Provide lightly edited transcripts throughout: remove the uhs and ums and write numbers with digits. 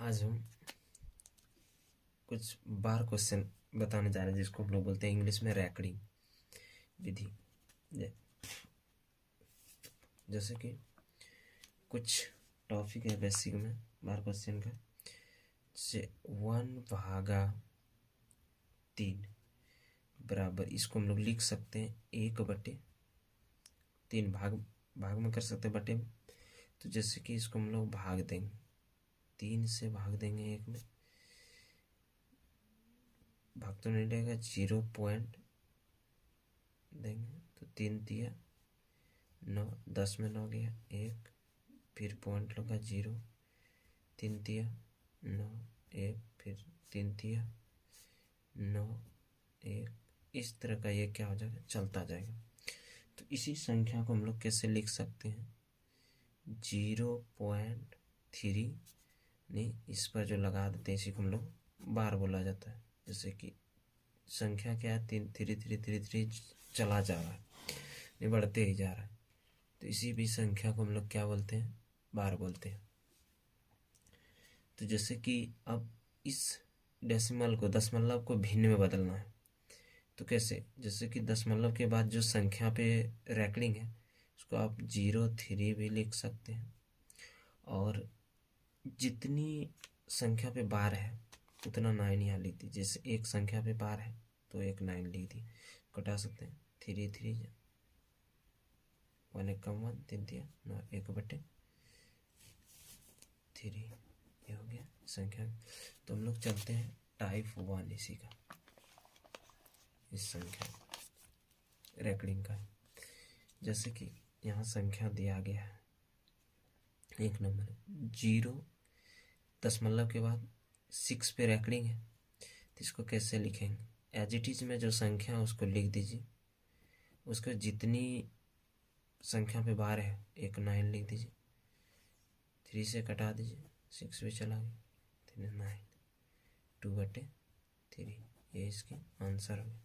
आज हम कुछ बार क्वेश्चन बताने जा रहे हैं जिसको हम लोग बोलते हैं इंग्लिश में रैकडिंग विधि। जैसे कि कुछ टॉपिक है बेसिक में बार क्वेश्चन का, जैसे 1/3 बराबर, इसको हम लोग लिख सकते हैं 1/3 भाग में कर सकते हैं बटे में। तो जैसे कि इसको हम लोग भाग देंगे, 3 से भाग देंगे 1 में, भाग तो नहीं रहेगा, 0 पॉइंट देंगे तो 3 दिया 9, 10 में 9 गया 1, फिर पॉइंट लगा 0, 3 दिया 9 1, फिर 3 दिया 9 1, इस तरह का ये क्या हो जाएगा, चलता जाएगा। तो इसी संख्या को हम लोग कैसे लिख सकते हैं, 0.3 नहीं, इस पर जो लगा देते हैं इसी को हम लोग बार बोला जाता है। जैसे कि संख्या क्या है, 3 चला जा रहा है, नहीं बढ़ते ही जा रहा है, तो इसी भी संख्या को हम लोग क्या बोलते हैं, बार बोलते हैं। तो जैसे कि अब इस डेसिमल को, दशमलव को भिन्न में बदलना है, तो कैसे, जैसे कि दशमलव के बाद जो संख्या पे रैकडिंग है उसको आप 0.3 भी लिख सकते हैं, और जितनी संख्या पे बार है उतना 9 यहाँ लिख दीजिए। जैसे एक संख्या पे बार है तो एक 9 लिख दी, कटा सकते हैं, 3 3 1 1 1 3 दिया 9, 1/3 ये हो गया संख्या। तो हम लोग चलते हैं टाइप 1 इसी का, इस संख्या रैकडिंग का। जैसे कि यहाँ संख्या दिया गया है, एक नंबर 0 दशमलव के बाद 6 पे रैकडिंग है, तो इसको कैसे लिखेंगे, एज इट इज में जो संख्या है उसको लिख दीजिए, उसको जितनी संख्या पे बार है एक 9 लिख दीजिए, 3 से कटा दीजिए, 6 भी चला गया, 3 9 2/3, ये इसकी आंसर हो गया।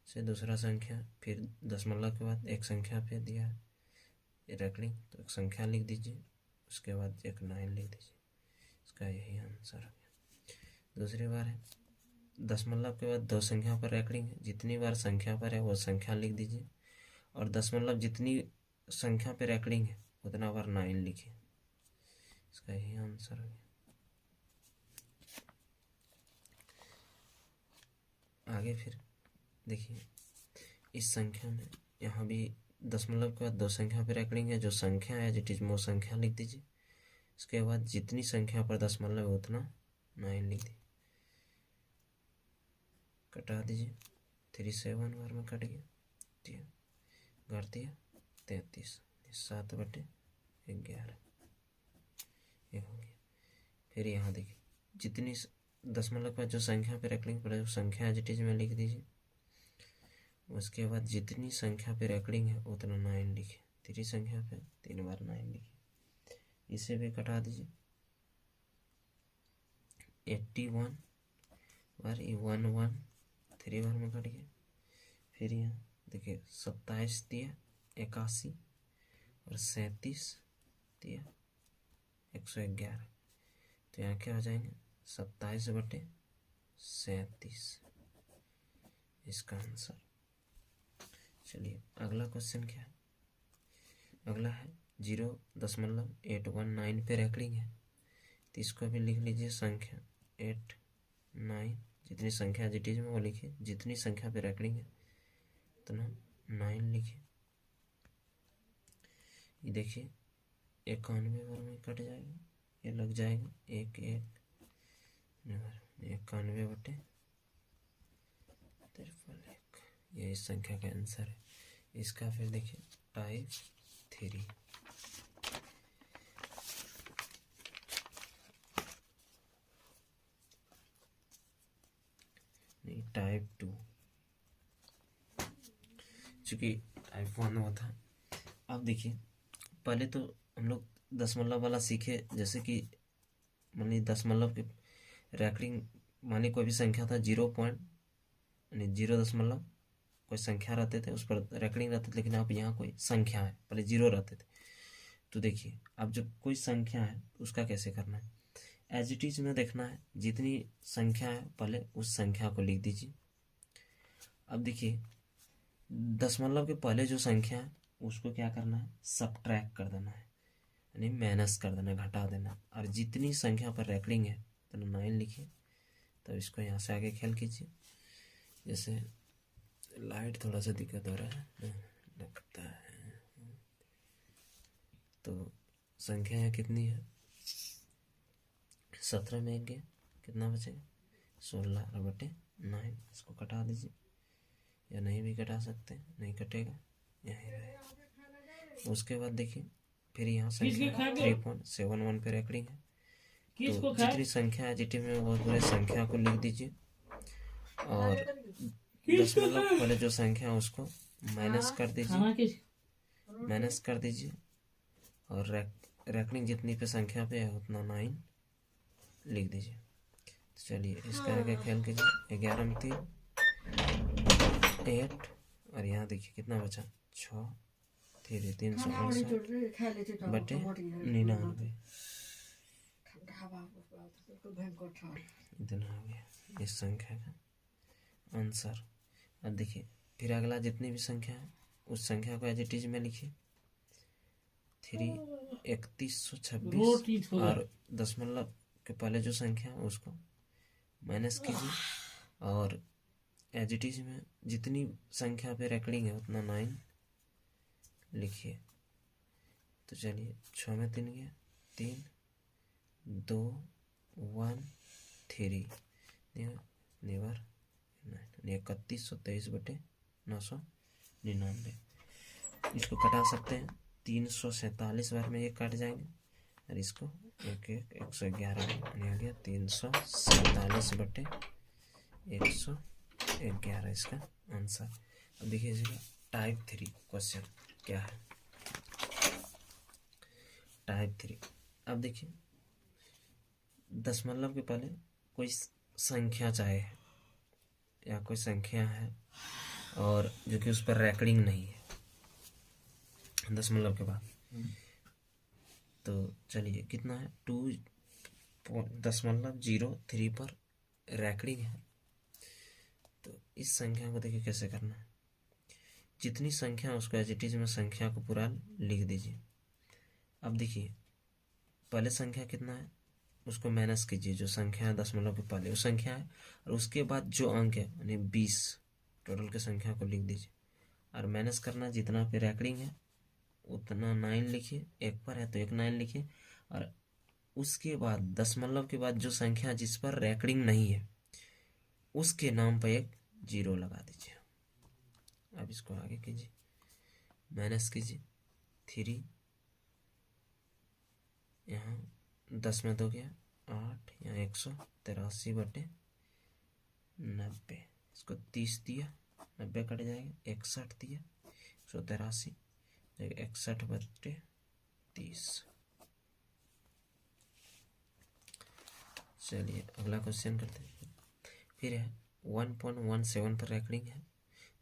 से दूसरा संख्या, फिर दशमलव के बाद एक संख्या पे दिया है रैकडिंग, तो एक संख्या लिख दीजिए, उसके बाद एक 9 लिख दीजिए, इसका यही आंसर हो गया। दूसरी बार है, दशमलव के बाद 2 संख्या पर रैकडिंग है, जितनी बार संख्या पर है वो संख्या लिख दीजिए, और दशमलव जितनी संख्या पे रैकडिंग है उतना बार 9 लिखिए, इसका यही आंसर हो गया। आगे फिर देखिए, इस संख्या में यहाँ भी दशमलव के बाद 2 संख्या पे रैकडिंग है, जो संख्या है जिट इज वो संख्या लिख दीजिए, इसके बाद जितनी संख्या पर दशमलव है उतना 9 लिख दीजिए, कटा दीजिए, 3 से 1 बार में कट गया, कर दिया 33, 7/11 ये हो गया। फिर यहाँ देखिए, जितनी दशमलव के बाद जो संख्या पे रैकडिंग पर जो संख्या एज इट इज में लिख दीजिए, उसके बाद जितनी संख्या पे रैकडिंग है उतना 9 लिखे, 3 संख्या पे 3 बार 9 लिखे, इसे भी कटा दीजिए, 81 बार 1 1 3 बार में कट गया। फिर यहाँ देखिए 27 दिया 81 और 37 दिया 111, तो यहाँ क्या हो जाएंगे, 27/37 इसका आंसर। चलिए अगला क्वेश्चन क्या है, अगला है 0.819 पे रैकडिंग है, तो इसको भी लिख लीजिए, संख्या 8 9, जितनी संख्या जिट इज में वो लिखिए, जितनी संख्या पे रैकडिंग है उतना 9 लिखिए। ये देखिए 91 बार में कट जाएगा, ये लग जाएगा 1 1 91/53, ये इस संख्या का आंसर है। इसका फिर देखिए टाइप 3, नहीं टाइप 2, चूँकि टाइप 1 हुआ था। अब देखिए, पहले तो हम लोग दशमलव वाला सीखे, जैसे कि मान ली दशमलव के रैकडिंग, मान ली कोई भी संख्या था 0 कोई संख्या रहते थे उस पर रैकडिंग रहते थे, लेकिन अब यहाँ कोई संख्या है, पहले 0 रहते थे। तो देखिए अब जब कोई संख्या है तो उसका कैसे करना है, एज इट इज में देखना है, जितनी संख्या है पहले उस संख्या को लिख दीजिए। अब देखिए दशमलव के पहले जो संख्या है उसको क्या करना है, सबट्रैक्ट कर देना है, यानी माइनस कर देना, घटा देना। और जितनी संख्या पर रैकडिंग है तो 9 लिखिए। तो इसको यहाँ से आगे ख्याल कीजिए। जैसे लाइट थोड़ा सा दिक्कत हो रहा है लगता है। तो संख्या यहाँ कितनी है, 17 में 1 गया, कितना बचेगा 16 और बटे 9। इसको कटा दीजिए, या नहीं भी कटा सकते, नहीं कटेगा, यहीं रहेगा। उसके बाद देखिए फिर यहाँ संख्या 3.71 पे रैकडिंग है। तो जितनी संख्या एडिटिव में वो पूरे संख्या को लिख दीजिए, और दशमलव पहले जो संख्या है उसको माइनस कर दीजिए, और रैकडिंग जितनी पे संख्या पे है उतना 9 लिख दीजिए। तो चलिए इसका आगे ख्याल कीजिए। 11 में 3 8, और यहाँ देखिए कितना बचा 6 368 बटे 99, इतना हो गया इस संख्या का आंसर। अब देखिए फिर अगला जितनी भी संख्या है उस संख्या को एज इट इज में लिखिए। 3126, और दशमलव के पहले जो संख्या है उसको माइनस कीजिए, और एज इट इज में जितनी संख्या पे रैकडिंग है उतना 9 लिखिए। तो चलिए 6 में 3 गया, 3 2 1 3 नेवर 3123 बटे 999। इसको कटा सकते हैं, 347 बार में ये कट जाएंगे, और इसको 111 में आ गया 347 बटे 111 इसका आंसर। अब देखिए इसका टाइप 3 क्वेश्चन क्या है। टाइप 3, अब देखिए दशमलव के पहले कोई संख्या चाहे है, या कोई संख्या है और जो कि उस पर रैकडिंग नहीं है दशमलव के बाद। तो चलिए कितना है 2.03 पर रैकडिंग है। तो इस संख्या को देखिए कैसे करना है। जितनी संख्या उसको एज इट इज में संख्या को पूरा लिख दीजिए। अब देखिए पहले संख्या कितना है उसको माइनस कीजिए, जो संख्या है दशमलव के पहले वो संख्या है, और उसके बाद जो अंक है यानी 20 टोटल की संख्या को लिख दीजिए, और माइनस करना जितना पे रैकडिंग है उतना 9 लिखिए। 1 पर है तो 1 9 लिखिए, और उसके बाद दशमलव के बाद जो संख्या जिस पर रैकडिंग नहीं है उसके नाम पर 1 0 लगा दीजिए। अब इसको आगे कीजिए, माइनस कीजिए 3, यहाँ 10 में 2 गया 8, यहाँ 183 बटे 90। इसको 30 दिया, 90 कट जाएगा, 61 दिया, 183 61 बटे 30। चलिए अगला क्वेश्चन करते हैं। फिर है 1.17 पर रैकडिंग है।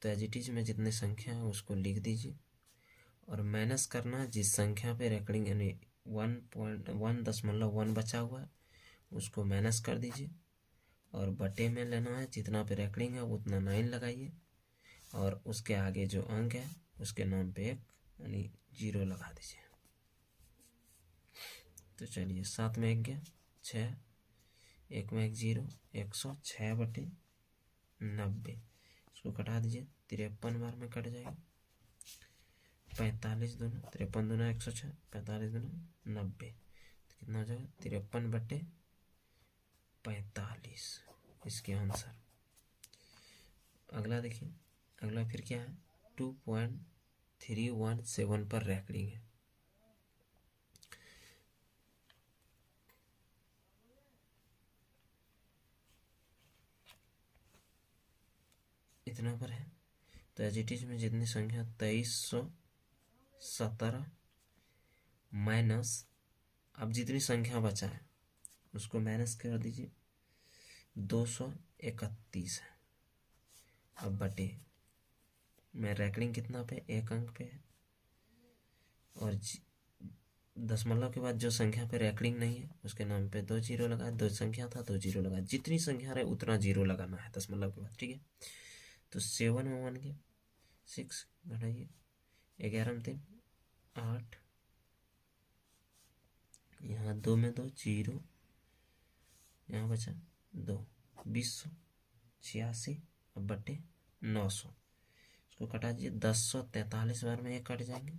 तो एज इट इज में जितने संख्या है उसको लिख दीजिए, और माइनस करना जिस संख्या पे रैकडिंग यानी 1.1 बचा हुआ है उसको माइनस कर दीजिए, और बटे में लेना है जितना पे रैकडिंग है उतना 9 लगाइए, और उसके आगे जो अंक है उसके नाम पे 1 यानी 0 लगा दीजिए। तो चलिए 7 में 1 गया 6, 1 में 1 0, 106 बटे 90। इसको कटा दीजिए, 53 बार में कट जाएगा, 45 दूना 53 दूना 106, 45 दूना 90। तो कितना हो जाएगा 53 बटे 45 इसके आंसर। अगला देखिए, अगला फिर क्या है 2.317 पर रैकडिंग है। इतना पर है तो एज इट इज में जितनी संख्या 2317 माइनस अब जितनी संख्या बचा है उसको माइनस कर दीजिए, 231 है। अब बटे में रैकडिंग कितना पे 1 अंक पे है, और दशमलव के बाद जो संख्या पे रैकरिंग नहीं है उसके नाम पे 2 जीरो लगाए, 2 संख्या था 2 जीरो लगाए, जितनी संख्या रहे उतना जीरो लगाना है दशमलव के बाद, ठीक है। तो 7 में 1 गया, 6 घटाइए, 11 में 3 8, यहाँ 2 में 2 जीरो, यहाँ बचा 2, 2086 अब बटे 900, इसको कटा दीजिए। 1043 बार में ये कट जाएंगे,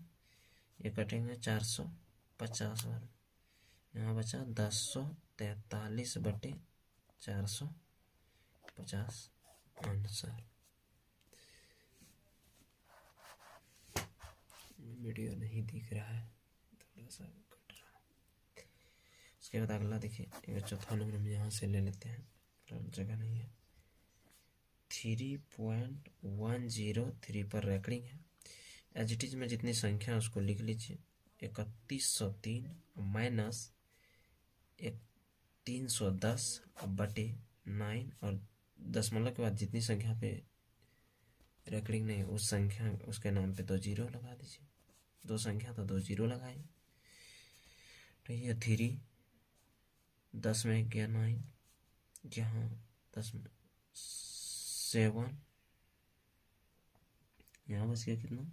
ये कटेंगे 450 बार में, यहाँ बचा 1043 बटे 450 आंसर। वीडियो नहीं दिख रहा है, थोड़ा सा कट रहा है। इसके बाद अगला देखिए, एक चौथा नंबर में यहाँ से ले लेते हैं, जगह नहीं है। 3.103 पर रैकरिंग है। एज इट इज में जितनी संख्या उसको लिख लीजिए, 3103 माइनस 310 बटे 9, और दशमलव के बाद जितनी संख्या पे रैकरिंग नहीं उस संख्या उसके नाम पे 2 जीरो लगा दीजिए। 2 संख्या तो 2 जीरो लगाए, तो ये 3, 10 में गया 9, यहाँ 10 में 7, यहाँ बच गया कितना,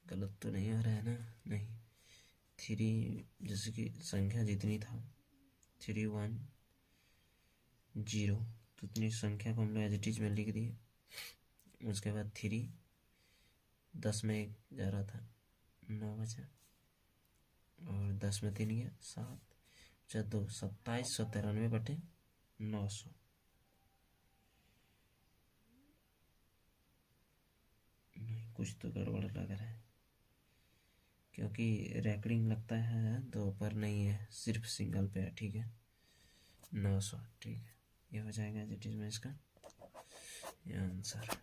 गलत तो नहीं आ रहा है ना, नहीं। 3 जैसे कि संख्या जितनी था 310 तो उतनी संख्या को हम लोग एज इट इज में लिख दिए। उसके बाद 3, 10 में 1 जा रहा था 9 बचा, और 10 में 3 गया 7, 2 2793 बटे 900। नहीं, कुछ तो गड़बड़ लग रहा है, क्योंकि रैकरिंग लगता है 2 पर नहीं है, सिर्फ सिंगल पे है, ठीक है। 900, ठीक है, ये हो जाएगा एज इट इज में इसका ये आंसर।